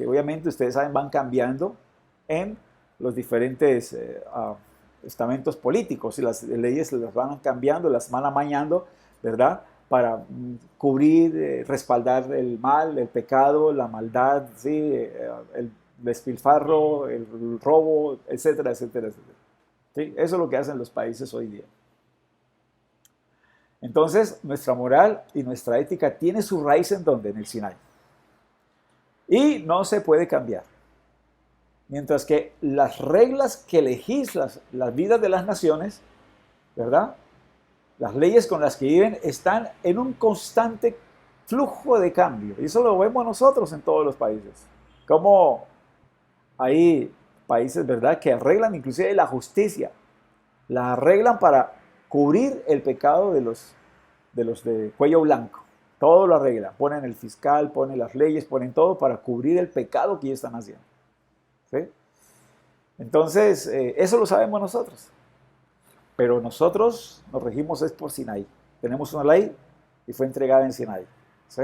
A: obviamente ustedes saben van cambiando en los diferentes estamentos políticos, y las leyes las van cambiando, las van amañando, ¿verdad?, para cubrir, respaldar el mal, el pecado, la maldad, ¿sí?, el despilfarro, el robo, etcétera, etcétera, etcétera. ¿Sí? Eso es lo que hacen los países hoy día. Entonces, nuestra moral y nuestra ética tiene su raíz en ¿dónde? En el Sinaí. Y no se puede cambiar. Mientras que las reglas que legislan las vidas de las naciones, ¿verdad?, las leyes con las que viven están en un constante flujo de cambio. Y eso lo vemos nosotros en todos los países. Como hay países, ¿verdad?, que arreglan inclusive la justicia. La arreglan para cubrir el pecado de los de cuello blanco. Todo lo arreglan. Ponen el fiscal, ponen las leyes, ponen todo para cubrir el pecado que ellos están haciendo. ¿Sí? Entonces, eso lo sabemos nosotros. pero nosotros nos regimos es por Sinaí. Tenemos una ley y fue entregada en Sinaí. ¿Sí?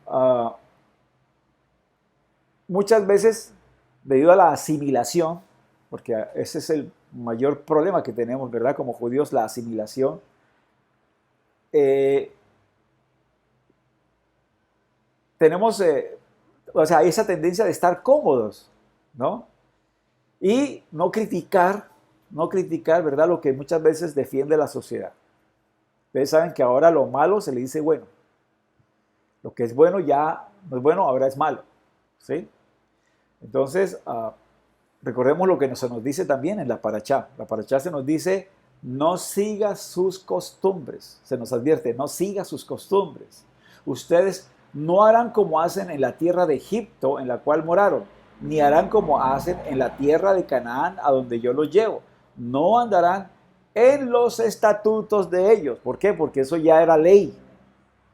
A: Uh, Muchas veces, debido a la asimilación, porque ese es el mayor problema que tenemos, ¿verdad? Como judíos, la asimilación. Tenemos, o sea, esa tendencia de estar cómodos, ¿no? Y no criticar, ¿verdad? Lo que muchas veces defiende la sociedad. Ustedes saben que ahora lo malo se le dice bueno. Lo que es bueno ya no es bueno, ahora es malo, ¿sí? Entonces, recordemos lo que se nos dice también en la Parashá. La Parashá se nos dice, no siga sus costumbres. Se nos advierte, no siga sus costumbres. Ustedes no harán como hacen en la tierra de Egipto, en la cual moraron, ni harán como hacen en la tierra de Canaán, a donde yo los llevo. No andarán en los estatutos de ellos. ¿Por qué? Porque eso ya era ley.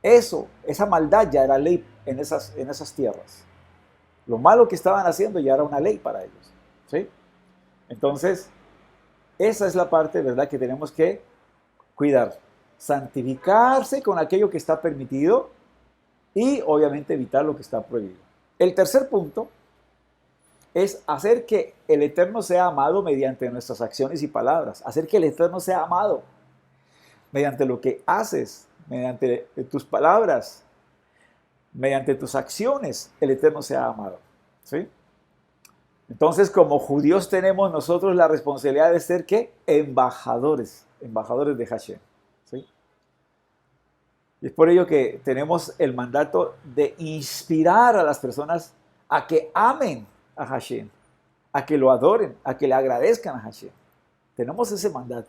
A: Esa maldad ya era ley en esas tierras. Lo malo que estaban haciendo ya era una ley para ellos, ¿sí? Entonces, esa es la parte, ¿verdad?, que tenemos que cuidar. Santificarse con aquello que está permitido y, obviamente, evitar lo que está prohibido. El tercer punto es hacer que el Eterno sea amado mediante nuestras acciones y palabras. Hacer que el Eterno sea amado mediante lo que haces, mediante tus palabras, mediante tus acciones, el Eterno sea amado, ¿sí? Entonces, como judíos tenemos nosotros la responsabilidad de ser, ¿qué? Embajadores de Hashem, ¿sí? Y es por ello que tenemos el mandato de inspirar a las personas a que amen a Hashem, a que lo adoren, a que le agradezcan a Hashem. Tenemos ese mandato.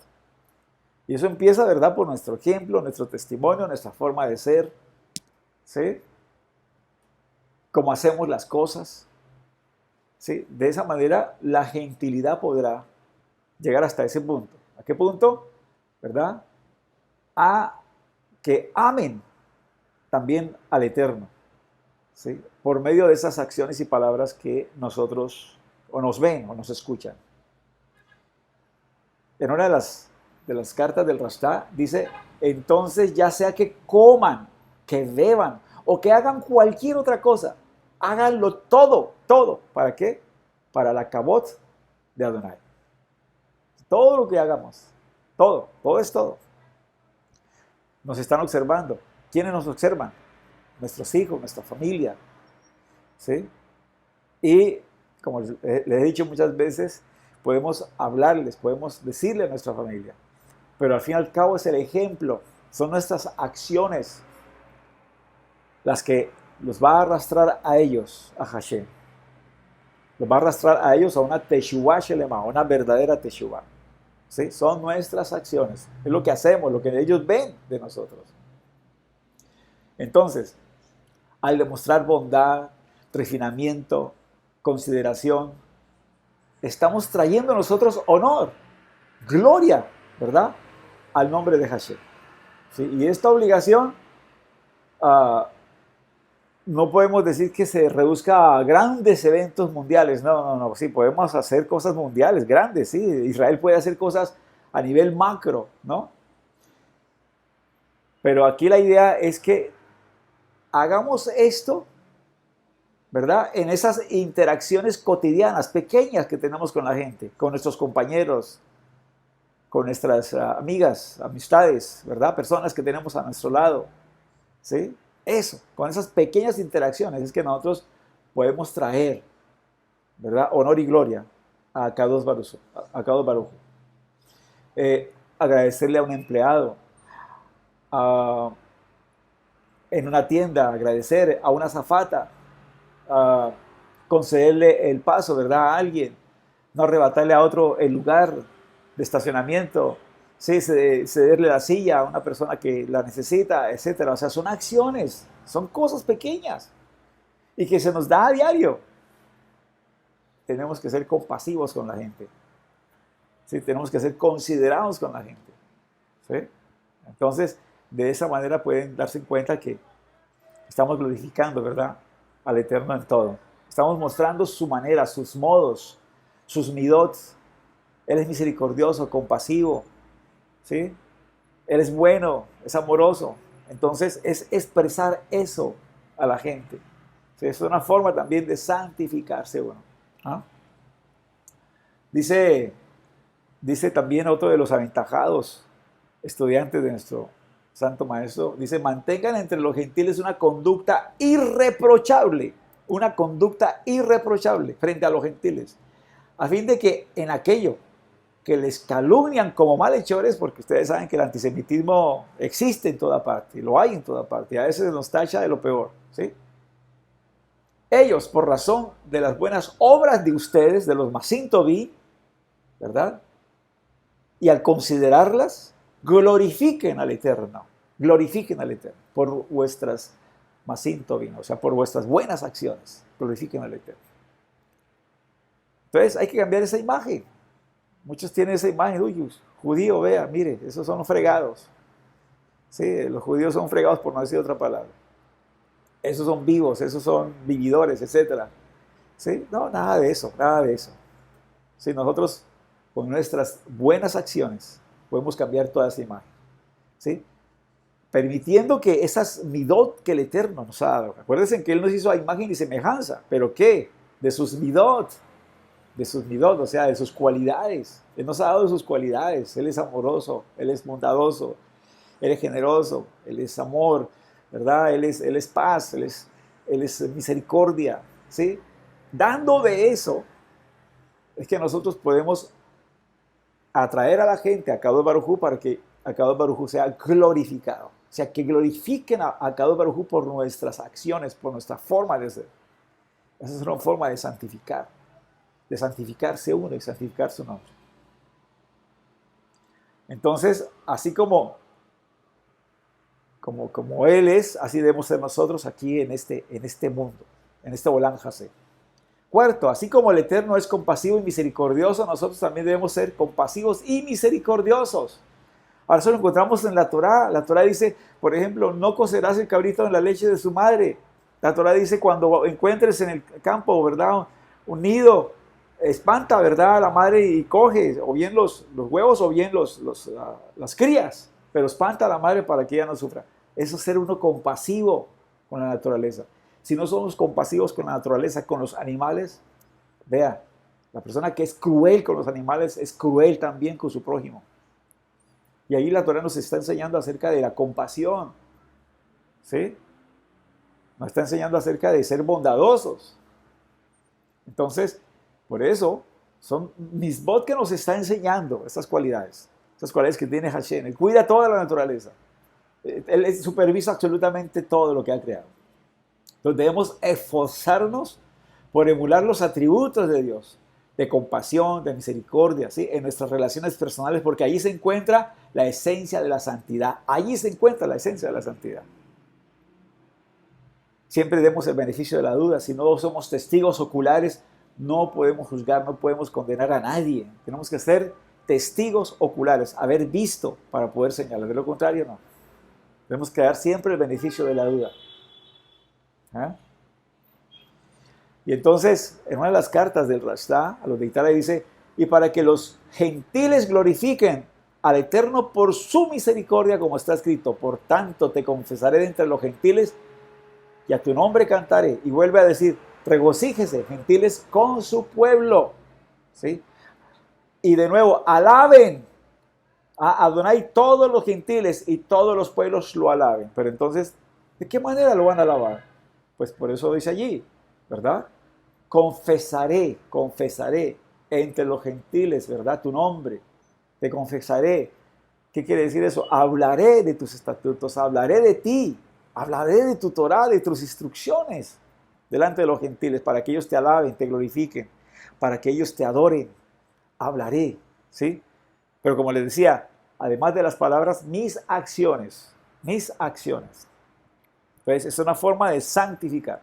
A: Y eso empieza, ¿verdad?, por nuestro ejemplo, nuestro testimonio, nuestra forma de ser, ¿sí? Cómo hacemos las cosas, ¿sí? De esa manera la gentilidad podrá llegar hasta ese punto. ¿A qué punto? ¿Verdad? A que amen también al Eterno, ¿sí? Por medio de esas acciones y palabras que nosotros o nos ven o nos escuchan. En una de las cartas del Rashta dice, entonces ya sea que coman, que beban o que hagan cualquier otra cosa, háganlo todo. ¿Para qué? Para la kabot de Adonai. Todo lo que hagamos, todo es todo. Nos están observando. ¿Quiénes nos observan? Nuestros hijos, nuestra familia, ¿sí? Y como les he dicho muchas veces, podemos hablarles, podemos decirle a nuestra familia, pero al fin y al cabo es el ejemplo, son nuestras acciones las que los va a arrastrar a ellos, a Hashem. Los va a arrastrar a ellos a una teshuvah shelema, una verdadera teshuvah. ¿Sí? Son nuestras acciones, es lo que hacemos, lo que ellos ven de nosotros. Entonces, al demostrar bondad, refinamiento, consideración, estamos trayendo a nosotros honor, gloria, ¿verdad?, al nombre de Hashem. ¿Sí? Y esta obligación no podemos decir que se reduzca a grandes eventos mundiales. No. Sí, podemos hacer cosas mundiales, grandes, sí. Israel puede hacer cosas a nivel macro, ¿no? Pero aquí la idea es que hagamos esto, ¿verdad?, en esas interacciones cotidianas, pequeñas que tenemos con la gente, con nuestros compañeros, con nuestras amigas, amistades, ¿verdad?, personas que tenemos a nuestro lado, ¿sí? Eso, con esas pequeñas interacciones es que nosotros podemos traer, ¿verdad?, honor y gloria a Kadosh Baruj. Agradecerle a un empleado, en una tienda, agradecer a una azafata, concederle el paso, ¿verdad?, a alguien, no arrebatarle a otro el lugar de estacionamiento, ¿sí?, cederle la silla a una persona que la necesita, etcétera. O sea, son acciones, son cosas pequeñas y que se nos da a diario. Tenemos que ser compasivos con la gente, ¿sí? Tenemos que ser considerados con la gente, ¿sí? Entonces, de esa manera pueden darse cuenta que estamos glorificando, ¿verdad?, al Eterno en todo. Estamos mostrando su manera, sus modos, sus midot, Él es misericordioso, compasivo, ¿sí? Él es bueno, es amoroso. Entonces es expresar eso a la gente. ¿Sí? Es una forma también de santificarse uno. ¿Ah? Dice también otro de los aventajados estudiantes de nuestro Santo Maestro, dice, mantengan entre los gentiles una conducta irreprochable frente a los gentiles, a fin de que en aquello que les calumnian como malhechores, porque ustedes saben que el antisemitismo existe en toda parte, lo hay en toda parte, y a veces nos tacha de lo peor, ¿sí? Ellos, por razón de las buenas obras de ustedes, de los Masinto Vi, ¿verdad? Y al considerarlas, glorifiquen al Eterno por vuestras Masinto Vi, o sea, por vuestras buenas acciones, glorifiquen al Eterno. Entonces hay que cambiar esa imagen. Muchos tienen esa imagen, uy, judío, vea, mire, esos son los fregados. Sí, los judíos son fregados por no decir otra palabra. Esos son vivos, esos son vividores, etc. ¿Sí? No, nada de eso, nada de eso. Sí, nosotros con nuestras buenas acciones podemos cambiar toda esa imagen. ¿Sí? Permitiendo que esas midot que el Eterno nos ha dado. Acuérdense que Él nos hizo a imagen y semejanza, pero ¿qué? De sus midot, o sea, de sus cualidades. Él nos ha dado de sus cualidades. Él es amoroso, Él es bondadoso, Él es generoso, Él es amor, ¿verdad? Él es paz, Él es misericordia, ¿sí? Dando de eso, es que nosotros podemos atraer a la gente a Kadosh Baruj Hu para que Kadosh Baruj Hu sea glorificado. O sea, que glorifiquen a Kadosh Baruj Hu por nuestras acciones, por nuestra forma de ser. Esa es una forma de santificarse uno y santificar su nombre. Entonces, así como Él es, así debemos ser nosotros aquí en este mundo, en este Olam Hasé. Cuarto, así como el Eterno es compasivo y misericordioso, nosotros también debemos ser compasivos y misericordiosos. Ahora eso lo encontramos en la Torá. La Torá dice, por ejemplo, no cocerás el cabrito en la leche de su madre. La Torá dice, cuando encuentres en el campo, ¿verdad?, un nido, espanta, ¿verdad?, a la madre y coge o bien los huevos o bien las crías, pero espanta a la madre para que ella no sufra. Eso es ser uno compasivo con la naturaleza. Si no somos compasivos con la naturaleza, con los animales, vea, la persona que es cruel con los animales es cruel también con su prójimo. Y ahí la Torá nos está enseñando acerca de la compasión, ¿sí? Nos está enseñando acerca de ser bondadosos. Entonces, por eso, son misbot que nos está enseñando estas cualidades que tiene Hashem. Él cuida toda la naturaleza. Él supervisa absolutamente todo lo que ha creado. Entonces debemos esforzarnos por emular los atributos de Dios, de compasión, de misericordia, ¿sí?, en nuestras relaciones personales, porque allí se encuentra la esencia de la santidad. Allí se encuentra la esencia de la santidad. Siempre demos el beneficio de la duda. Si no somos testigos oculares, no podemos juzgar, no podemos condenar a nadie. Tenemos que ser testigos oculares, haber visto para poder señalar. De lo contrario, no. Tenemos que dar siempre el beneficio de la duda. ¿Ah? Y entonces, en una de las cartas del Rashtá, a los de Italia dice, y para que los gentiles glorifiquen al Eterno por su misericordia, como está escrito, por tanto te confesaré de entre los gentiles y a tu nombre cantaré. Y vuelve a decir, regocíjese, gentiles, con su pueblo. ¿Sí? Y de nuevo, alaben a Adonai todos los gentiles y todos los pueblos lo alaben. Pero entonces, ¿de qué manera lo van a alabar? Pues por eso dice allí, ¿verdad? Confesaré entre los gentiles, ¿verdad?, tu nombre. Te confesaré. ¿Qué quiere decir eso? Hablaré de tus estatutos, hablaré de ti, hablaré de tu Torah, de tus instrucciones delante de los gentiles, para que ellos te alaben, te glorifiquen, para que ellos te adoren. Hablaré, ¿sí? Pero como les decía, además de las palabras, mis acciones. Entonces, es una forma de santificar.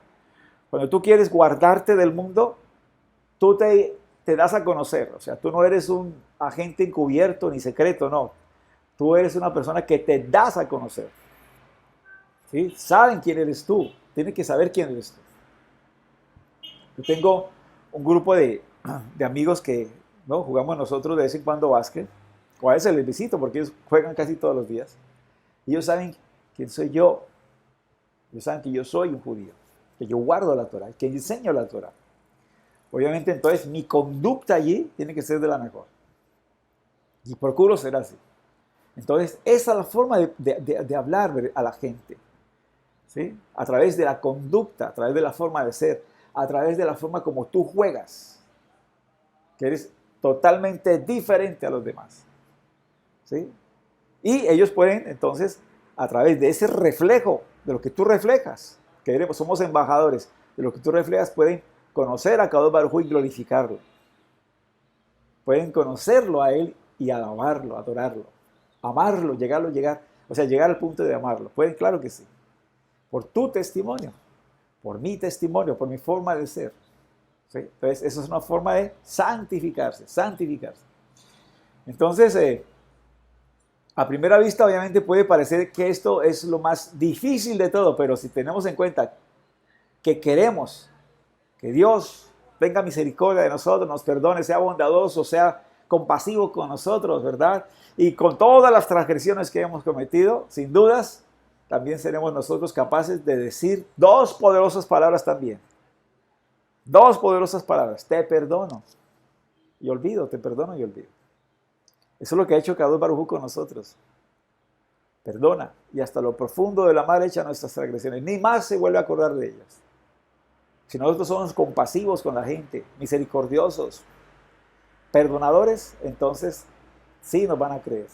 A: Cuando tú quieres guardarte del mundo, tú te das a conocer. O sea, tú no eres un agente encubierto ni secreto, no. Tú eres una persona que te das a conocer. ¿Sí? Saben quién eres tú. Tienen que saber quién eres tú. Yo tengo un grupo de amigos que ¿no? Jugamos nosotros de vez en cuando básquet, o a veces les visito porque ellos juegan casi todos los días. Y ellos saben quién soy yo. Ellos saben que yo soy un judío, que yo guardo la Torah, que enseño la Torah. Obviamente, entonces, mi conducta allí tiene que ser de la mejor. Y procuro ser así. Entonces, esa es la forma de hablar a la gente. ¿Sí? A través de la conducta, a través de la forma de ser, a través de la forma como tú juegas, que eres totalmente diferente a los demás. ¿Sí? Y ellos pueden, entonces, a través de ese reflejo, de lo que tú reflejas, que somos embajadores, de lo que tú reflejas, pueden conocer a Kadosh Baruj Hu y glorificarlo. Pueden conocerlo a él y alabarlo, adorarlo, amarlo, llegar, o sea, llegar al punto de amarlo. Pueden, claro que sí. Por tu testimonio, por mi testimonio, por mi forma de ser. ¿Sí? Entonces, eso es una forma de santificarse. Entonces, a primera vista, obviamente, puede parecer que esto es lo más difícil de todo, pero si tenemos en cuenta que queremos que Dios tenga misericordia de nosotros, nos perdone, sea bondadoso, sea compasivo con nosotros, ¿verdad? Y con todas las transgresiones que hemos cometido, sin dudas, también seremos nosotros capaces de decir dos poderosas palabras también. Dos poderosas palabras. Te perdono y olvido, te perdono y olvido. Eso es lo que ha hecho Kadosh Baruj Hu con nosotros. Perdona y hasta lo profundo de la mar echa nuestras transgresiones. Ni más se vuelve a acordar de ellas. Si nosotros somos compasivos con la gente, misericordiosos, perdonadores, entonces sí nos van a creer.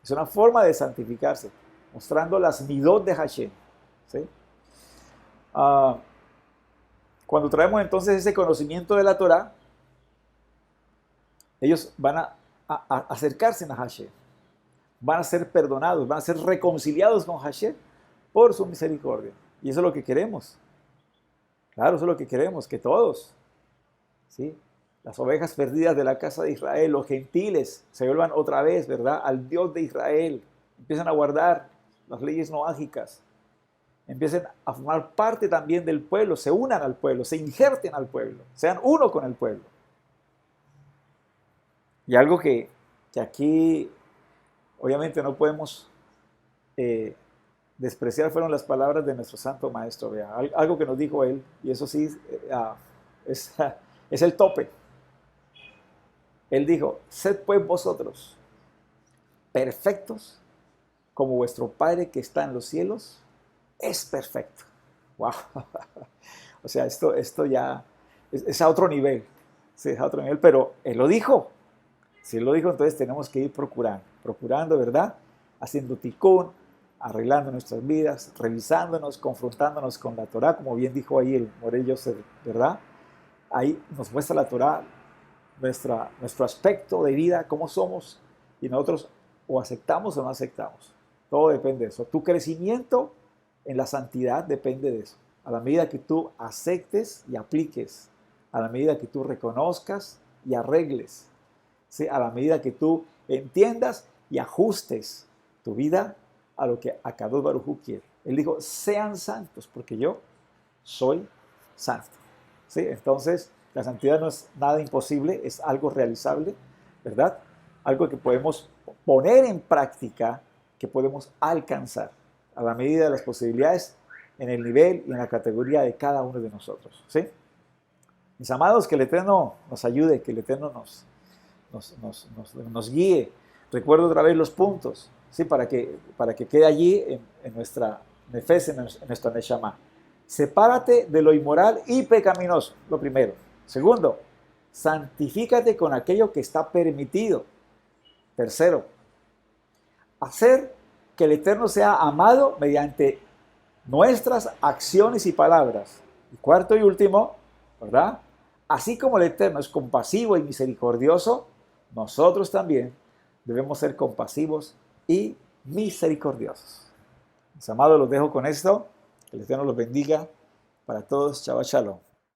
A: Es una forma de santificarse, mostrando las midot de Hashem. ¿Sí? Cuando traemos entonces ese conocimiento de la Torah, ellos van a acercarse a Hashem, van a ser perdonados, van a ser reconciliados con Hashem por su misericordia. Y eso es lo que queremos. Claro, eso es lo que queremos, que todos, ¿sí? Las ovejas perdidas de la casa de Israel, los gentiles, se vuelvan otra vez, ¿verdad?, al Dios de Israel. Empiezan a guardar las leyes noágicas. Empiecen a formar parte también del pueblo, se unan al pueblo, se injerten al pueblo, sean uno con el pueblo. Y algo que aquí, obviamente, no podemos despreciar fueron las palabras de nuestro santo maestro. Vea, algo que nos dijo él, y eso sí es el tope. Él dijo: sed pues vosotros perfectos como vuestro Padre que está en los cielos es perfecto. Wow. O sea, esto ya es a otro nivel. Sí, es a otro nivel, pero él lo dijo. Si él lo dijo, entonces tenemos que ir procurando, ¿verdad? Haciendo tikkun, arreglando nuestras vidas, revisándonos, confrontándonos con la Torah, como bien dijo ahí el Moreh Yosef, ¿verdad? Ahí nos muestra la Torah nuestro aspecto de vida, cómo somos, y nosotros o aceptamos o no aceptamos. Todo depende de eso. Tu crecimiento en la santidad depende de eso. A la medida que tú aceptes y apliques, a la medida que tú reconozcas y arregles, ¿sí? A la medida que tú entiendas y ajustes tu vida a lo que Akadosh Baruj Hu quiere. Él dijo: sean santos porque yo soy santo. ¿Sí? Entonces, la santidad no es nada imposible, es algo realizable, ¿verdad? Algo que podemos poner en práctica, que podemos alcanzar a la medida de las posibilidades, en el nivel y en la categoría de cada uno de nosotros. ¿Sí? Mis amados, que el Eterno nos ayude, que el Eterno nos guíe. Recuerdo otra vez los puntos, ¿sí? para que quede allí en nuestra nefes, en nuestra neshama. Sepárate de lo inmoral y pecaminoso, lo primero. Segundo, santifícate con aquello que está permitido. Tercero, hacer que el Eterno sea amado mediante nuestras acciones y palabras. Y cuarto y último, ¿verdad? Así como el Eterno es compasivo y misericordioso, nosotros también debemos ser compasivos y misericordiosos. Mis amados, los dejo con esto. Que el Eterno los bendiga. Para todos, Shabbat Shalom.